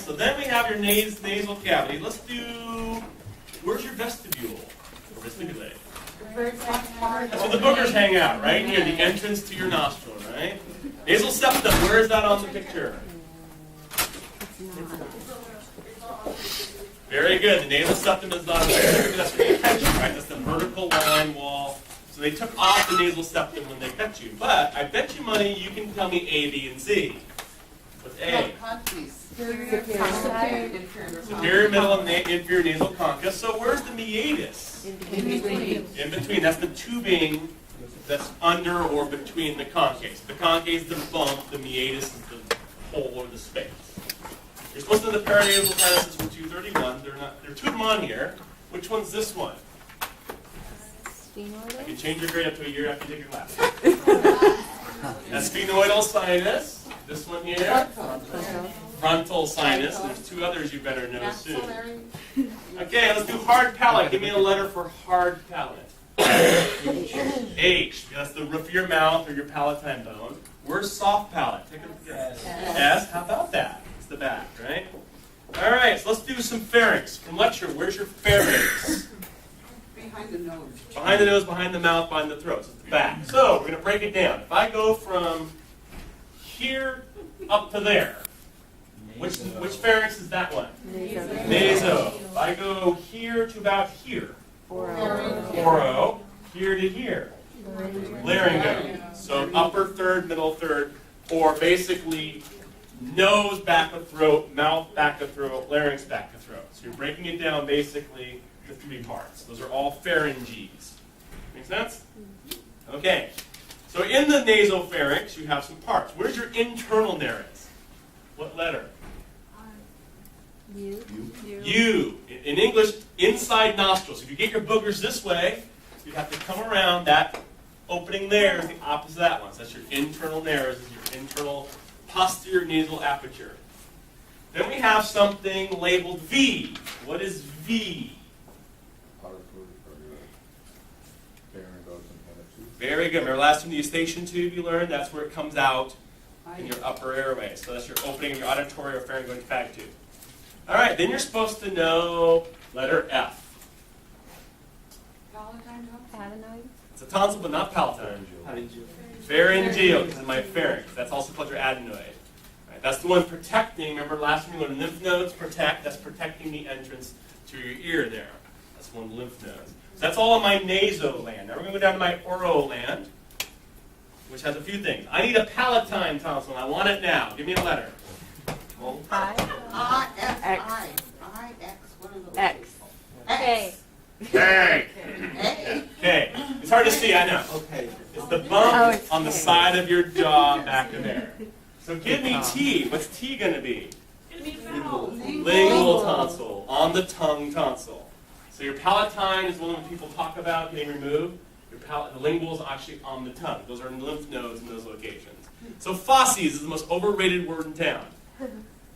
So then we have your nasal cavity. Let's do, where's your vestibule? Or vestibule? That's where the boogers hang out, right? Here, the entrance to your nostril, right? Nasal septum, where is that on the picture? Very good. The nasal septum is not there. That's where you catch you, right? That's the vertical line wall. So they took off the nasal septum when they cut you. But I bet you money you can tell me A, B, and C. What's A? Superior, middle, and inferior nasal concha. So where's the meatus? In between. In between. That's the tubing that's under or between the conchae. The conchae is the bump. The meatus is the hole or the space. You're supposed to know the paranasal sinuses from 231. There are two of them on here. Which one's this one? I can change your grade up to a year after you take your class. That's sphenoidal sinus. This one here, frontal sinus. There's two others you better know soon. Okay, let's do hard palate. Give me a letter for hard palate. H. That's the roof of your mouth or your palatine bone. Where's soft palate? Take a guess. S. How about that? It's the back, right? All right, so let's do some pharynx. From lecture, where's your pharynx? Behind the nose. Behind the nose, behind the mouth, behind the throat. So it's the back. So we're going to break it down. If I go from here up to there, which pharynx is that one? Naso. If I go here to about here, oro. Here to here, laryngo. So upper third, middle third, or basically nose back of throat, mouth back of throat, larynx back of throat. So you're breaking it down basically to three parts. Those are all pharynges. Make sense? Okay. So in the nasopharynx, you have some parts. Where's your internal nares? What letter? U. U. In English, inside nostril. So if you get your boogers this way, you have to come around. That opening there is the opposite of that one. So that's your internal nares, is your internal posterior nasal aperture. Then we have something labeled V. What is V? Very good. Remember last time the eustachian tube you learned? That's where it comes out in your upper airway. So that's your opening of your auditory or pharyngolymphatic tube. All right, then you're supposed to know letter F. Adenoid. It's a tonsil, but not palatine. Pharyngeal, because of my pharynx. That's also called your adenoid. Right, that's the one protecting. Remember last time you learned lymph nodes protect. That's protecting the entrance to your ear there. That's one lymph nodes. So that's all in my nasoland. Now we're going to go down to my oroland, which has a few things. I need a palatine tonsil. I want it now. Give me a letter. Well, X. K. Okay. It's hard to see, I know. Okay. It's the bump on the side of your jaw back of there. So give me T. What's T going to be? Lingual tonsil. On the tongue tonsil. So your palatine is one that people talk about getting removed. The lingual is actually on the tongue. Those are lymph nodes in those locations. So fauces is the most overrated word in town.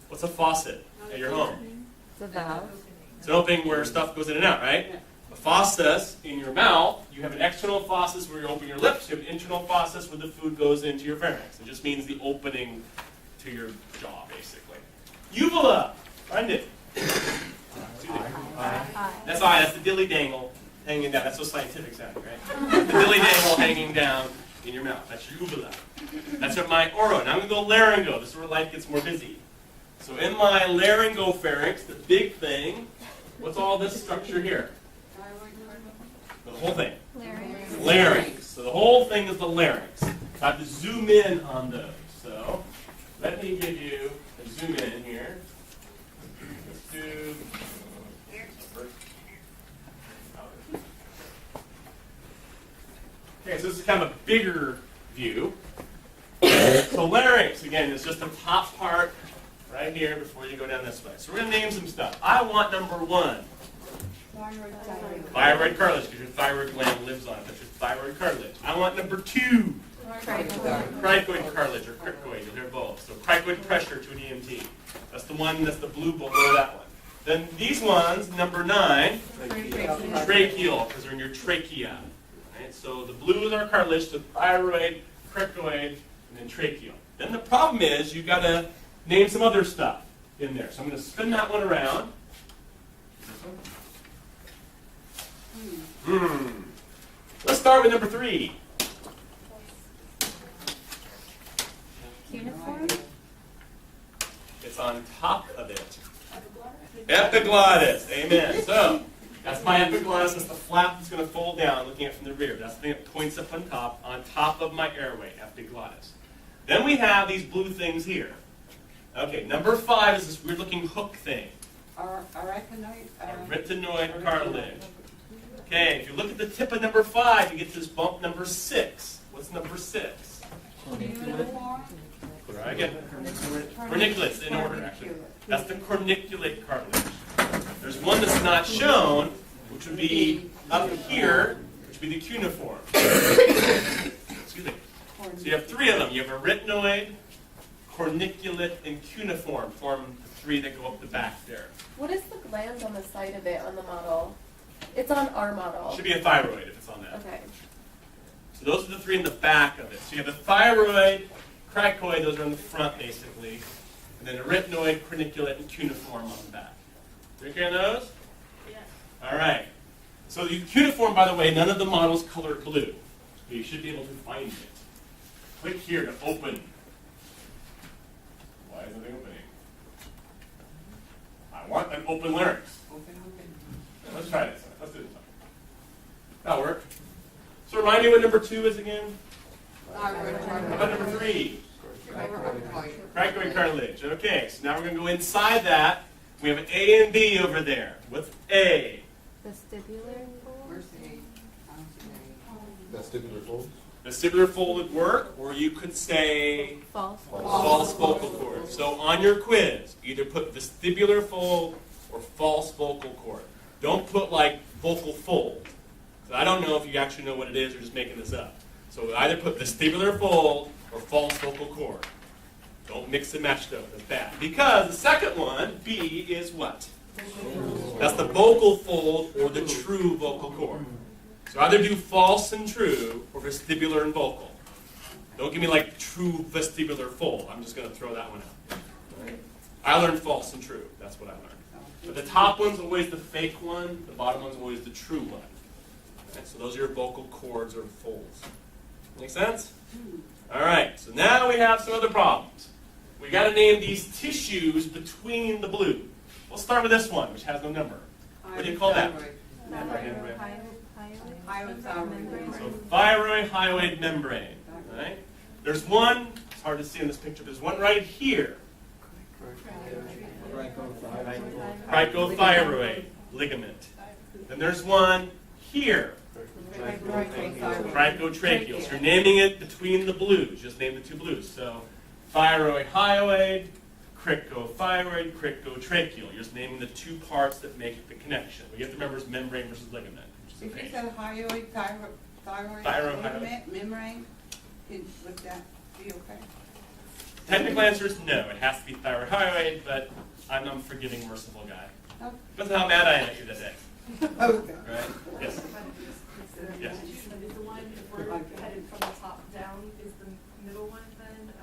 What's a faucet at your home? It's a valve. It's an opening where stuff goes in and out, right? A fauces in your mouth, you have an external fauces where you open your lips. You have an internal fauces where the food goes into your pharynx. It just means the opening to your jaw, basically. Uvula. Find it. That's I. That's the dilly dangle hanging down. That's so scientific sounding, right? The dilly dangle hanging down in your mouth. That's your uvula. That's at my oro. Now I'm going to go laryngo. This is where life gets more busy. So in my laryngopharynx, the big thing, what's all this structure here? The whole thing. Larynx. So the whole thing is the larynx. I have to zoom in on those. So let me give you a zoom in here. Let's do... Okay, so this is kind of a bigger view. So larynx, again, is just the top part right here before you go down this way. So we're going to name some stuff. I want number 1. Thyroid cartilage, because your thyroid gland lives on it. That's your thyroid cartilage. I want number 2. Cricoid cartilage, or cricoid. You'll hear both. So cricoid pressure to an EMT. That's the one, that's the blue below that one. Then these ones, number 9, tracheal, because they're in your trachea. Right? So the blue is our cartilage, so thyroid, cricoid, and then tracheal. Then the problem is you've got to name some other stuff. in there. So I'm going to spin that one around. Let's start with number 3. Cuneiform? It's on top of it. Epiglottis. Amen. So, that's my epiglottis. That's the flap that's going to fold down, looking at it from the rear. That's the thing that points up on top of my airway, epiglottis. Then we have these blue things here. Okay, number 5 is this weird-looking hook thing. Arytenoid cartilage. Okay, if you look at the tip of number 5, you get to this bump number 6. What's number 6? Again, corniculates in order, actually. That's the corniculate cartilage. There's one that's not shown, which would be up here, which would be the cuneiform. Excuse me. So you have 3 of them. You have arytenoid, corniculate, and cuneiform form the 3 that go up the back there. What is the gland on the side of it on the model? It's on our model. It should be a thyroid if it's on that. Okay. So those are the 3 in the back of it. So you have the thyroid, cricoid, those are on the front basically, and then arytenoid, corniculate, and cuneiform on the back. You okay on those? Yes. All right. So the cuneiform, by the way, none of the models colored blue. So you should be able to find it. Click here to open. Why isn't it opening? I want an open larynx. Let's try this. Let's do this. That'll work. So remind me what number 2 is again? How about number 3? Cricoid cartilage. Okay, so now we're going to go inside that. We have an A and B over there. What's A? Vestibular fold? Vestibular fold? Vestibular fold would work, or you could say False. false vocal cord. So on your quiz, either put vestibular fold or false vocal cord. Don't put like vocal fold. So I don't know if you actually know what it is or just making this up. So either put vestibular fold or false vocal cord. Don't mix and match those. That's bad. Because the second one, B, is what? That's the vocal fold or the true vocal cord. So either do false and true or vestibular and vocal. Don't give me like true vestibular fold. I'm just going to throw that one out. Right? I learned false and true. That's what I learned. But the top one's always the fake one. The bottom one's always the true one. Right? So those are your vocal cords or folds. Make sense? All right. So now we have some other problems. We got to name these tissues between the blue. We'll start with this one, which has no number. What do you call that? So thyroid hyoid membrane. Right? There's one. It's hard to see in this picture. But there's one right here. Cricothyroid ligament. Then there's one here. Cricotracheal. So you're naming it between the blues. Just name the 2 blues. So thyroid hyoid, cricothyroid, cricotracheal. You're just naming the 2 parts that make the connection. We have to remember it's membrane versus ligament. If you said hyoid, Thyroid, membrane, would that be okay? Technical answer is no. It has to be thyroid hyoid, but I'm a forgiving, merciful guy. Oh. Depends on how mad I am at you that day. Okay. Right? Yes. Yes. Is the one, if we're headed from the top down, is the middle one then the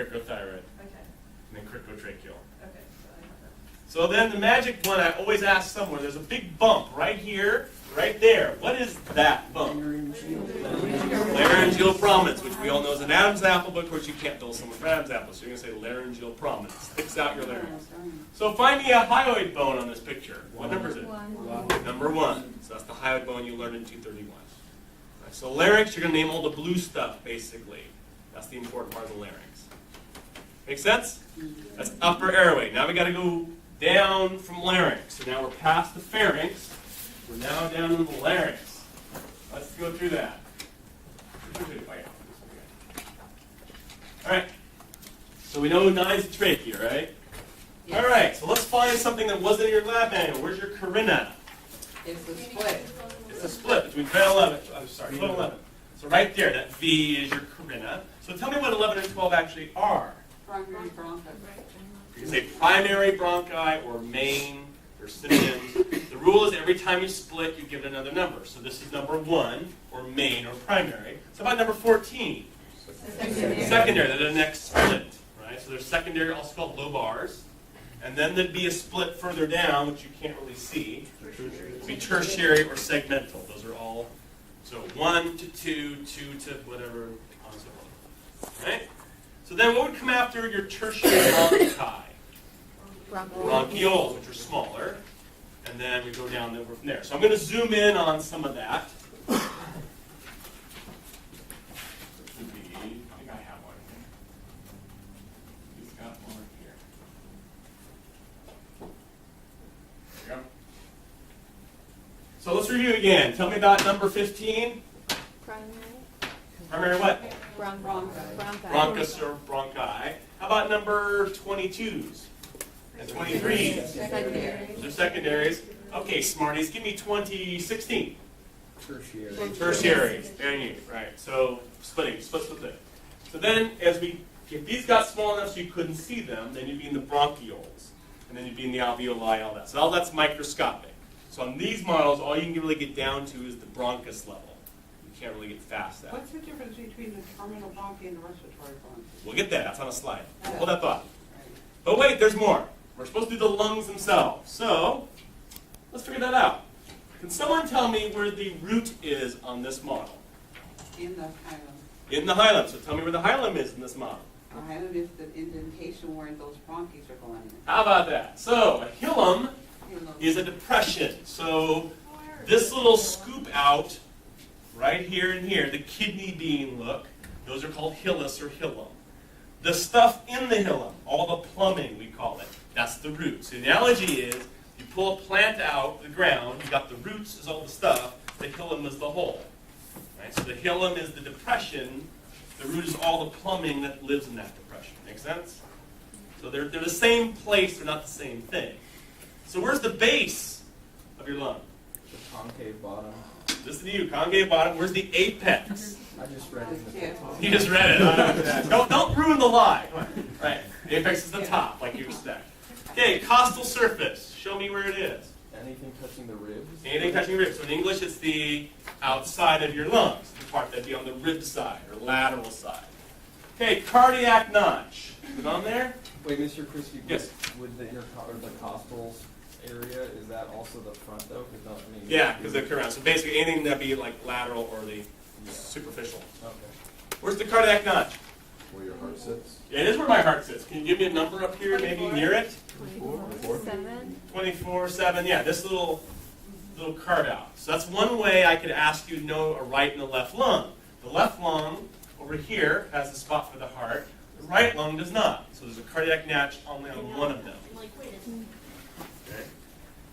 cricothyroid? Cricothyroid. Okay, And then cricotracheal. okay, so I have that. So then the magic one I always ask somewhere, there's a big bump right here, right there. What is that bump? Laryngeal prominence, which we all know is an Adam's apple, but of course you can't dull someone for Adam's apple, so you're going to say laryngeal prominence. Sticks out your larynx. So find me a hyoid bone on this picture. What number is it? 1. Number 1. So that's the hyoid bone you learned in 231. Right, so larynx, you're going to name all the blue stuff, basically. That's the important part of the larynx. Make sense? That's upper airway. Now we got to go down from larynx. So now we're past the pharynx. We're now down to the larynx. Let's go through that. All right. So we know 9 is the trachea, right? Yes. All right. So let's find something that wasn't in your lab manual. Where's your carina? It's a split. It's a split between 10 and 11. I'm sorry, 12 and 11. So right there, that V is your carina. So tell me what 11 and 12 actually are. Primary bronchi. You can say primary bronchi or main or synonyms. The rule is every time you split, you give it another number. So this is number 1, or main, or primary. So about number 14. Secondary, that's the next split, right? Right? So there's secondary, also called lobars. And then there'd be a split further down, which you can't really see. It'd be tertiary or segmental. Those are all, so 1 to 2, 2 to whatever, and so on. Right? So then what would come after your tertiary bronchi? Bronchioles, which are smaller. And then we go down over from there. So I'm going to zoom in on some of that. I think I have one here. He's got one here. There we go. So let's review again. Tell me about number 15. Primary. Primary what? Bronchi. Bronchus or bronchi. How about number 22s? And 23s? Secondary. Those are secondaries. Okay, smarties, give me 2016. Tertiary. Tertiaries. Very neat. Right. So split. So then, if these got small enough so you couldn't see them, then you'd be in the bronchioles, and then you'd be in the alveoli, all that. So all that's microscopic. So on these models, all you can really get down to is the bronchus level. You can't really get past that. What's the difference between the terminal bronchi and the respiratory bronchi? We'll get that. That's on a slide. Hold that thought. But wait, there's more. We're supposed to do the lungs themselves. So let's figure that out. Can someone tell me where the root is on this model? In the hilum. In the hilum. So tell me where the hilum is in this model. The hilum is the indentation where those bronchies are going in. How about that? So a hilum Hilum. is a depression. So this little scoop out right here and here, the kidney bean look, those are called hilus or hilum. The stuff in the hilum, all the plumbing we call it, that's the root. So the analogy is you pull a plant out of the ground, you got the roots is all the stuff, the hilum is the whole. Right? So the hilum is the depression, the root is all the plumbing that lives in that depression. Make sense? So they're the same place, they're not the same thing. So where's the base of your lung? The concave bottom. Listen to you, concave bottom. Where's the apex? I just read it in the book. You just read it. Don't ruin the lie. Right. The apex is the top, like you expect. Okay, costal surface. Show me where it is. Anything touching the ribs? Anything touching ribs. So in English, it's the outside of your lungs, the part that'd be on the rib side or lateral side. Okay, cardiac notch. Is it on there? Wait, Mr. Christie, Yes. with the the costals area, is that also the front though? Yeah, because they come around. So basically, anything that'd be like lateral or the superficial. Okay. Where's the cardiac notch? Where your heart sits? Yeah, it is where my heart sits. Can you give me a number up here, maybe near it? 7. 24/7. Yeah, this little card out. So that's one way I could ask you to know a right and a left lung. The left lung over here has a spot for the heart. The right lung does not. So there's a cardiac notch only on one of them. Okay.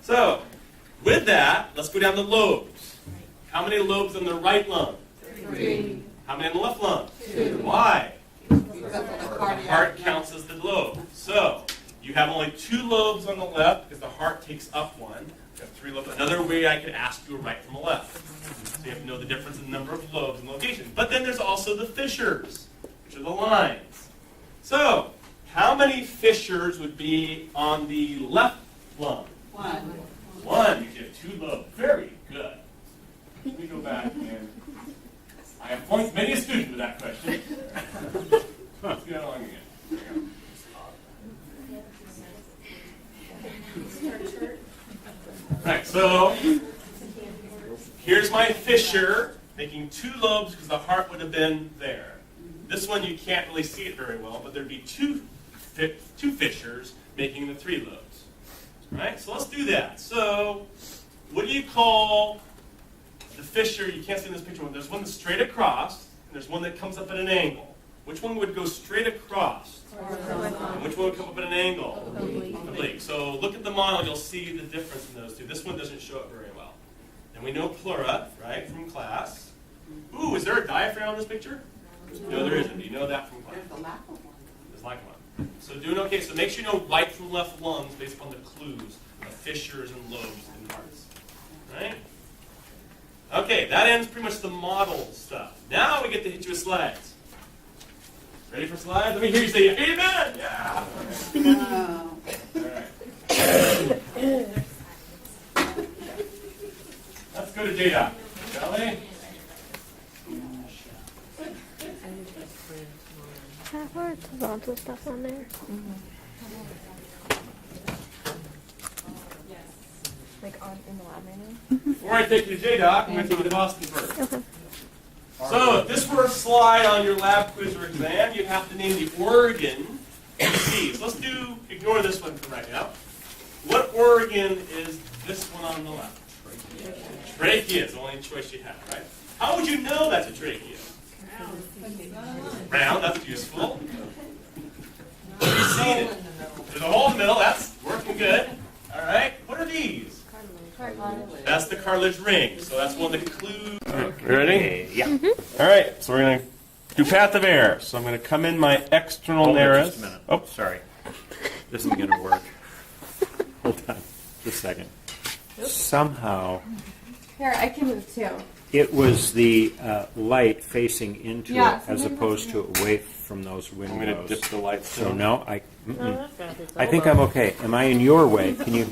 So with that, let's go down to lobes. How many lobes in the right lung? 3. How many in the left lung? 2. Why? Because of the The cardiac. heart counts as the lobe. So you have only 2 lobes on the left because the heart takes up one. You have 3 lobes. Another way I could ask you a right from a left. So you have to know the difference in the number of lobes and location. But then there's also the fissures, which are the lines. So how many fissures would be on the left lung? 1. 1. You get 2 lobes. Very good. Let me go back and I have points many a student with that question. Let's get along again. There you go. Right, so here's my fissure, making 2 lobes because the heart would have been there. This one you can't really see it very well, but there'd be two fissures making the 3 lobes. Right, so let's do that. So what do you call the fissure? You can't see in this picture. There's one that's straight across, and there's one that comes up at an angle. Which one would go straight across? And which one would come up at an angle? Oblique. So look at the model, you'll see the difference in those two. This one doesn't show up very well. And we know pleura, right, from class. Ooh, is there a diaphragm on this picture? No, there isn't. You know that from class. There's a lack of one. There's lack of one. So doing okay. So make sure you know right from left lungs based upon the clues of fissures and lobes in hearts. Right? Okay, that ends pretty much the model stuff. Now we get to hit you with slides. Ready for slides? Let me hear you say amen! Yeah! No. All right. Let's go to J-Doc. Shall we? That hurts. stuff on there. Like in the lab right now? Before I take you to J-Doc, I'm going to take you to Boston first. Okay. So if this were a slide on your lab quiz or exam, you'd have to name the organ you see. So let's ignore this one for right now. What organ is this one on the left? Trachea is the only choice you have, right? How would you know that's a trachea? Round, that's useful. Have you seen it? There's a hole in the middle, that's working good. All right, what are these? That's the cartilage ring, so that's one of the clues. Ready? Yeah. All right, so we're going to do path of air. So I'm going to come in my external Hold on nares. just a minute. Oh, Sorry. This isn't going to work. Hold on. Just a second. Somehow, Here, I can move too. it was the light facing into Yeah, it as opposed to away from those I'm going to windows. dip the lights. So no, I think I'm okay. Am I in your way? Can you?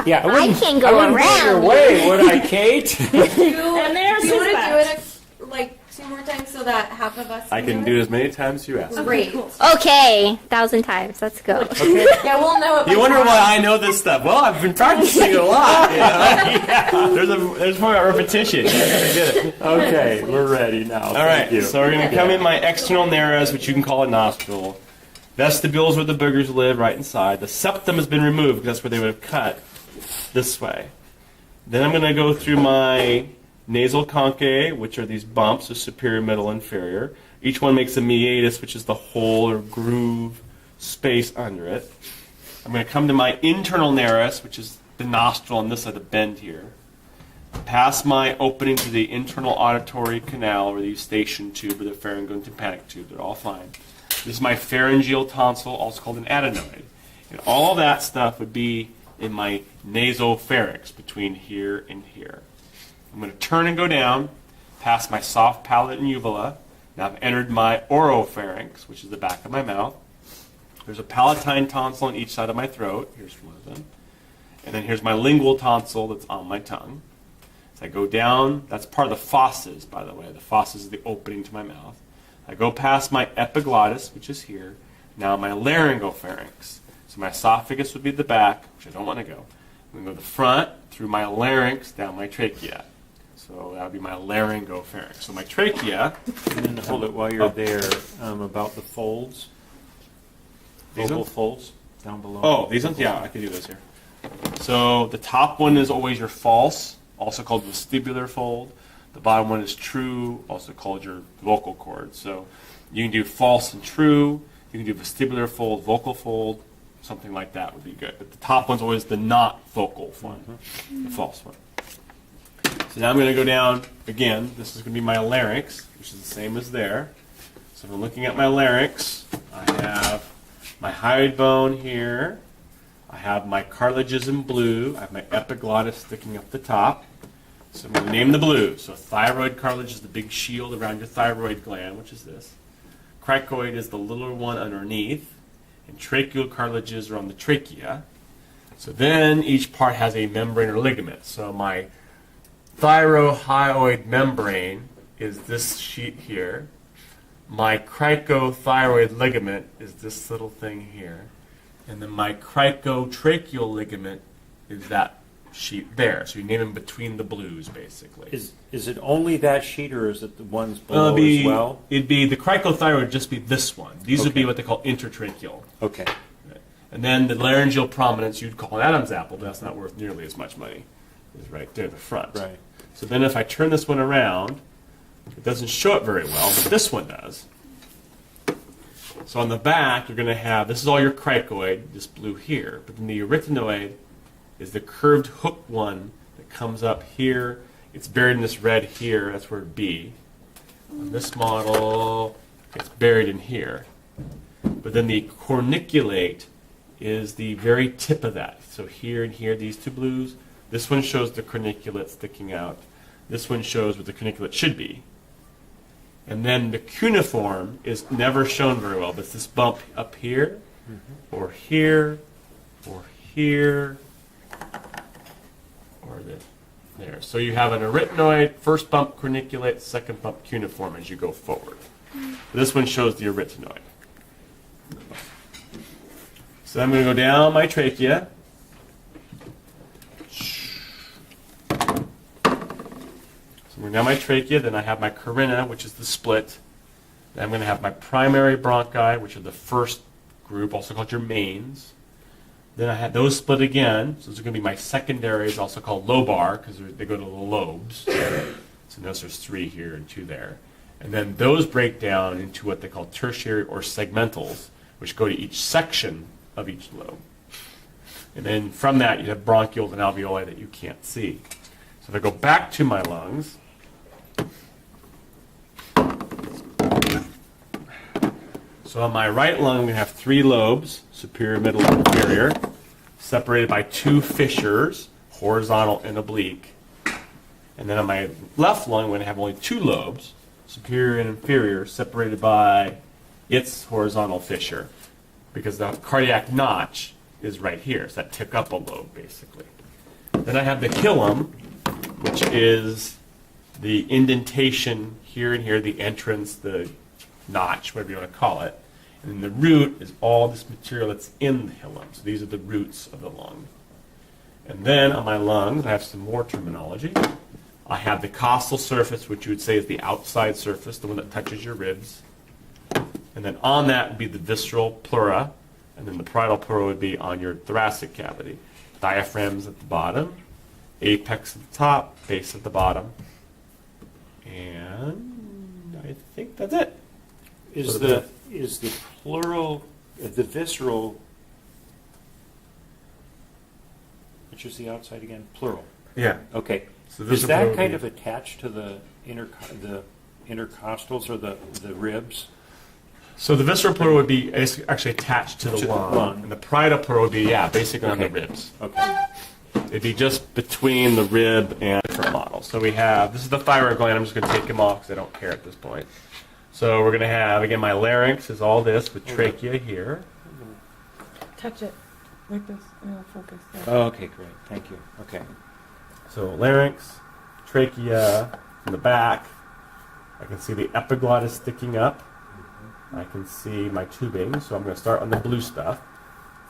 Yeah, I can't go wouldn't go your around. way, would I, Kate? And there's do you want to do it like 2 more times so that half of us I can do it as many times as you ask. Great. Okay, 1,000 times. Let's go. Okay. Yeah, we'll know it. You by wonder tomorrow. why I know this stuff. Well, I've been practicing a lot. You know? There's more repetition. Good. Okay, we're ready now. All right, so we're going to come in my external nares, which you can call a nostril. Vestibules where the boogers live, right inside. The septum has been removed because that's where they would have cut this way. Then I'm going to go through my nasal conchae, which are these bumps, the superior, middle, inferior. Each one makes a meatus, which is the hole or groove space under it. I'm going to come to my internal nares, which is the nostril on this side, the bend here. Pass my opening to the internal auditory canal, or the eustachian tube, or the pharyngeal and tympanic tube. They're all fine. This is my pharyngeal tonsil, also called an adenoid. And all that stuff would be in my nasopharynx, between here and here. I'm going to turn and go down, past my soft palate and uvula. Now I've entered my oropharynx, which is the back of my mouth. There's a palatine tonsil on each side of my throat. Here's one of them. And then here's my lingual tonsil that's on my tongue. As I go down, that's part of the fosses, by the way. The fosses is the opening to my mouth. I go past my epiglottis, which is here. Now my laryngopharynx. So my esophagus would be the back, which I don't want to go. I'm going to go to the front, through my larynx, down my trachea. So that would be my laryngopharynx. So my trachea. And then hold it while you're there, about the folds. These Vocal ones? folds down below. Oh, these ones? Yeah, I can do those here. So the top one is always your false, also called vestibular fold. The bottom one is true, also called your vocal cord. So you can do false and true. You can do vestibular fold, vocal fold, something like that would be good. But the top one's always the not vocal one, the false one. So now I'm going to go down again. This is going to be my larynx, which is the same as there. So if I'm looking at my larynx, I have my hyoid bone here. I have my cartilages in blue. I have my epiglottis sticking up the top. So I'm going to name the blue. So thyroid cartilage is the big shield around your thyroid gland, which is this. Cricoid is the littler one underneath. And tracheal cartilages are on the trachea. So then each part has a membrane or ligament. So my thyrohyoid membrane is this sheet here. My cricothyroid ligament is this little thing here. And then my cricotracheal ligament is that sheet there. So you name them between the blues, basically. Is it only that sheet, or is it the ones below as well? It'd be the cricothyroid would just be this one. These would be Okay. what they call intertracheal. Okay. And then the laryngeal prominence you'd call an Adam's apple, but that's not worth nearly as much money. Is right there, the front. Right. So then if I turn this one around, it doesn't show it very well, but this one does. So on the back, you're going to have, this is all your cricoid, this blue here, but then the arytenoid is the curved hook one that comes up here. It's buried in this red here, that's where it'd be. On this model, it's buried in here. But then the corniculate is the very tip of that. So here and here, these two blues. This one shows the corniculate sticking out. This one shows what the corniculate should be. And then the cuneiform is never shown very well, but it's this bump up here, or here, or here, or there. So you have an arytenoid, first bump corniculate, second bump cuneiform as you go forward. This one shows the arytenoid. So I'm going to go down my trachea. So I'm going down my trachea, then I have my carina, which is the split. Then I'm going to have my primary bronchi, which are the first group, also called your mains. Then I have those split again, so those are going to be my secondaries, also called lobar, because they go to the lobes. So notice there's 3 here and 2 there. And then those break down into what they call tertiary or segmentals, which go to each section of each lobe. And then from that, you have bronchioles and alveoli that you can't see. So if I go back to my lungs, so on my right lung, I'm going to have 3 lobes, superior, middle, and inferior, separated by 2 fissures, horizontal and oblique. And then on my left lung, I'm going to have only 2 lobes, superior and inferior, separated by its horizontal fissure, because the cardiac notch is right here, so that took up a lobe, basically. Then I have the hilum, which is the indentation here and here, the entrance, the notch, whatever you want to call it. And then the root is all this material that's in the hilum. So these are the roots of the lung. And then on my lungs, I have some more terminology. I have the costal surface, which you would say is the outside surface, the one that touches your ribs. And then on that would be the visceral pleura, and then the parietal pleura would be on your thoracic cavity. Diaphragms at the bottom, apex at the top, base at the bottom. And I think that's it. Is the pleural, the visceral, which is the outside again? Plural. Yeah. Okay. So Is that kind of attached to the intercostals or the ribs? So the visceral pleura would be actually attached to the lung. And the parietal pleura would be, basically on the ribs. Okay. It'd be just between the rib and different models. So we have, this is the thyroid gland. I'm just going to take them off because I don't care at this point. So we're going to have, again, my larynx is all this with trachea here. Touch it like this, and it'll focus. Yeah. Oh, okay, great. Thank you. Okay. So larynx, trachea, in the back. I can see the epiglottis sticking up. I can see my tubing, so I'm going to start on the blue stuff.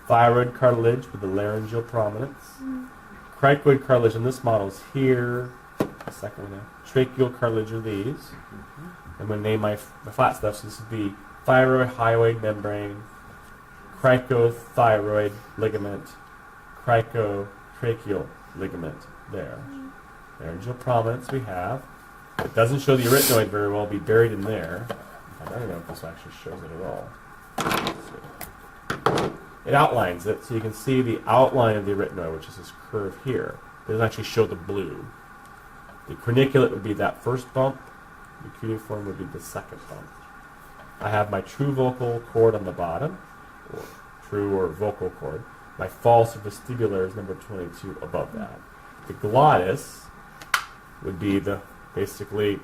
Thyroid cartilage with the laryngeal prominence. Cricoid cartilage in this model is here. The second one there. Tracheal cartilage are these. I'm going to name my flat stuff, so this would be thyroid hyoid membrane, cricothyroid ligament, cricotracheal ligament there. Laryngeal prominence we have. It doesn't show the arytenoid very well, it'll be buried in there. I don't know if this actually shows it at all. Let's see. It outlines it, so you can see the outline of the arytenoid, which is this curve here. It doesn't actually show the blue. The corniculate would be that first bump. The cuneiform would be the second bump. I have my true vocal cord on the bottom, or true or vocal cord. My false or vestibular is number 22 above that. The glottis would be basically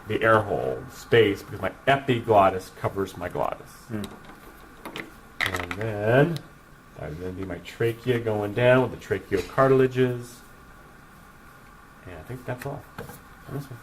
the air hole, space, because my epiglottis covers my glottis. And then that would then be my trachea going down with the tracheal cartilages. And I think that's all on this one.